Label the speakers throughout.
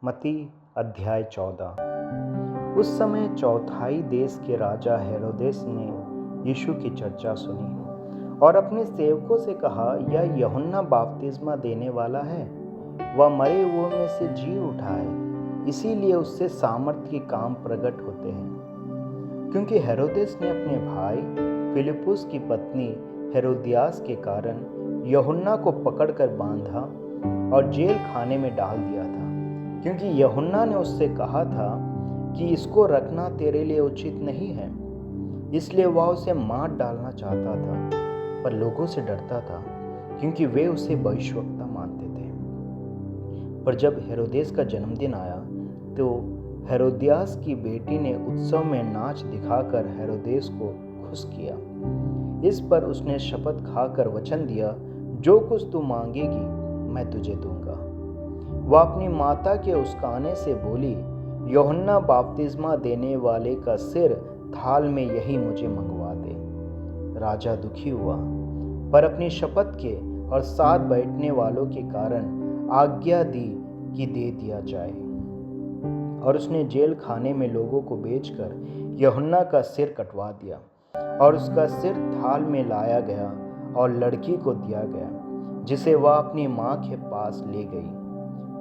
Speaker 1: मत्ती अध्याय 14। उस समय चौथाई देश के राजा हेरोदेस ने यीशु की चर्चा सुनी और अपने सेवकों से कहा, यह यूहन्ना बपतिस्मा देने वाला है। वह मरे हुओं में से जी उठा है, इसीलिए उससे सामर्थ्य के काम प्रकट होते हैं। क्योंकि हेरोदेस ने अपने भाई फिलिप्पुस की पत्नी हेरोदियास के कारण यूहन्ना को पकड़कर बांधा और जेल खाने में डाल दिया था, क्योंकि यूहन्ना ने उससे कहा था कि इसको रखना तेरे लिए उचित नहीं है। इसलिए वह उसे मार डालना चाहता था, पर लोगों से डरता था, क्योंकि वे उसे भविष्यवक्ता मानते थे। पर जब हेरोदेस का जन्मदिन आया तो हेरोदियास की बेटी ने उत्सव में नाच दिखाकर हेरोदेस को खुश किया। इस पर उसने शपथ खाकर वचन दिया, जो कुछ तू मांगेगी मैं तुझे दूंगा। वह अपनी माता के उस्काने से बोली, यूहन्ना बपतिस्मा देने वाले का सिर थाल में यही मुझे मंगवा दे। राजा दुखी हुआ, पर अपनी शपथ के और साथ बैठने वालों के कारण आज्ञा दी कि दे दिया जाए। और उसने जेल खाने में लोगों को बेचकर यूहन्ना का सिर कटवा दिया, और उसका सिर थाल में लाया गया और लड़की को दिया गया, जिसे वह अपनी माँ के पास ले गई।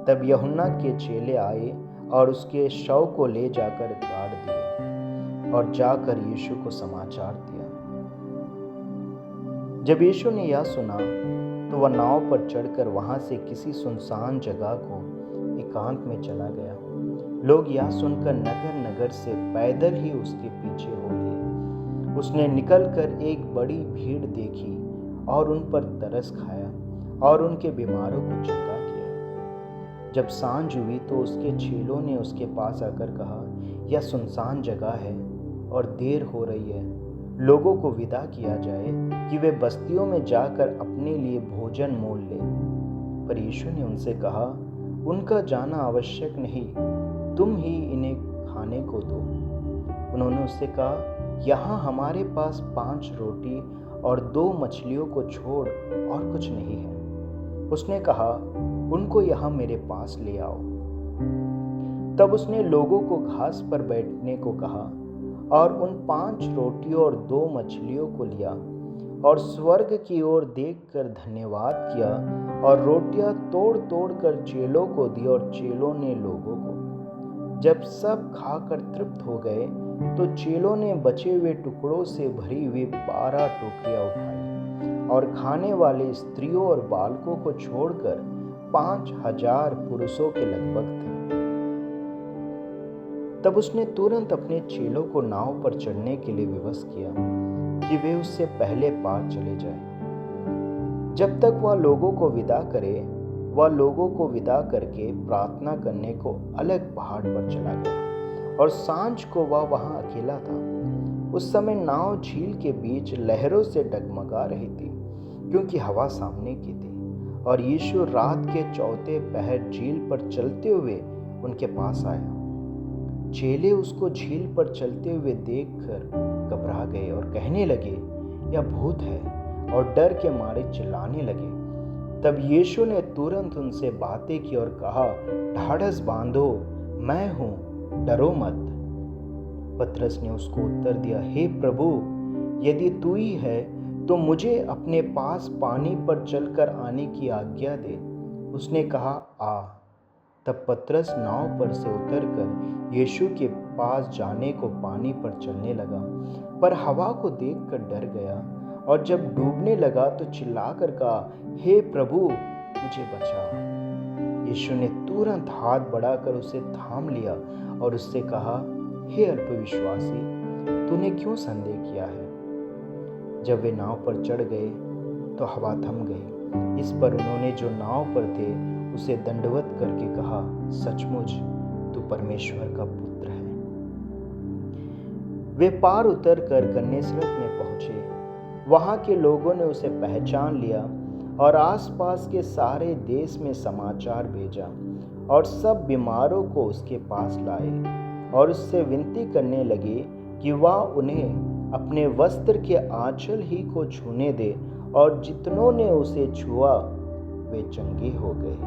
Speaker 1: तब यूहन्ना के चेले आए और उसके शव को ले जाकर गाड़ दिए और जाकर यीशु को समाचार दिया। जब यीशु ने यह सुना तो वह नाव पर चढ़कर वहां से किसी सुनसान जगह को एकांत में चला गया। लोग यह सुनकर नगर नगर से पैदल ही उसके पीछे हो लिए। उसने निकलकर एक बड़ी भीड़ देखी और उन पर तरस खाया और उनके बीमारों को चंगा किया। जब सांझ हुई तो उसके चेलों ने उसके पास आकर कहा, यह सुनसान जगह है और देर हो रही है, लोगों को विदा किया जाए कि वे बस्तियों में जाकर अपने लिए भोजन मोल लें। पर यीशु ने उनसे कहा, उनका जाना आवश्यक नहीं, तुम ही इन्हें खाने को दो। उन्होंने उससे कहा, यहाँ हमारे पास 5 रोटी और 2 मछलियों को छोड़ और कुछ नहीं है। उसने कहा, उनको यहाँ मेरे पास ले आओ। तब उसने लोगों को घास पर बैठने को कहा और उन 5 रोटियों और 2 मछलियों को लिया और स्वर्ग की ओर देखकर धन्यवाद किया और रोटियां तोड़ तोड़ कर चेलों को दी और चेलों ने लोगों को। जब सब खाकर तृप्त हो गए तो चेलों ने बचे हुए टुकड़ों से भरी हुई 12 टोकरियां उठाई और खाने वाले स्त्रियों और बालकों को छोड़कर 5000 पुरुषों के लगभग थे। तब उसने तुरंत अपने चेलों को नाव पर चढ़ने के लिए विवश किया कि वे उससे पहले पार चले जाएं। जब तक वह लोगों को विदा करे, वह लोगों को विदा करके प्रार्थना करने को अलग पहाड़ पर चला गया और सांझ को वह वहां अकेला था। उस समय नाव झील के बीच लहरों से डगमगा रही थी, क्योंकि हवा सामने की थी। और यीशु रात के चौथे पहर झील पर चलते हुए उनके पास आया। चेले उसको झील पर चलते हुए देखकर घबरा गए और कहने लगे, यह भूत है, और डर के मारे चिल्लाने लगे। तब यीशु ने तुरंत उनसे बातें की और कहा, ढाढ़स बांधो, मैं हूं, डरो मत। पतरस ने उसको उत्तर दिया, हे प्रभु, यदि तू ही है तो मुझे अपने पास पानी पर चलकर आने की आज्ञा दे। उसने कहा, आ। तब पतरस नाव पर से उतरकर यीशु के पास जाने को पानी पर चलने लगा, पर हवा को देखकर डर गया और जब डूबने लगा तो चिल्लाकर कहा, हे प्रभु, मुझे बचा। यीशु ने तुरंत हाथ बढ़ाकर उसे थाम लिया और उससे कहा, हे अल्पविश्वासी, तूने क्यों संदेह किया है? जब वे नाव पर चढ़ गए तो हवा थम गई। इस पर उन्होंने जो नाव पर थे उसे दंडवत करके कहा, सचमुच तू परमेश्वर का पुत्र है। वे पार उतरकर गन्नेसरत में पहुंचे। वहां के लोगों ने उसे पहचान लिया और आसपास के सारे देश में समाचार भेजा और सब बीमारों को उसके पास लाए और उससे विनती करने लगे कि वह उन्हें अपने वस्त्र के आंचल ही को छूने दे, और जितनों ने उसे छुआ वे चंगे हो गए।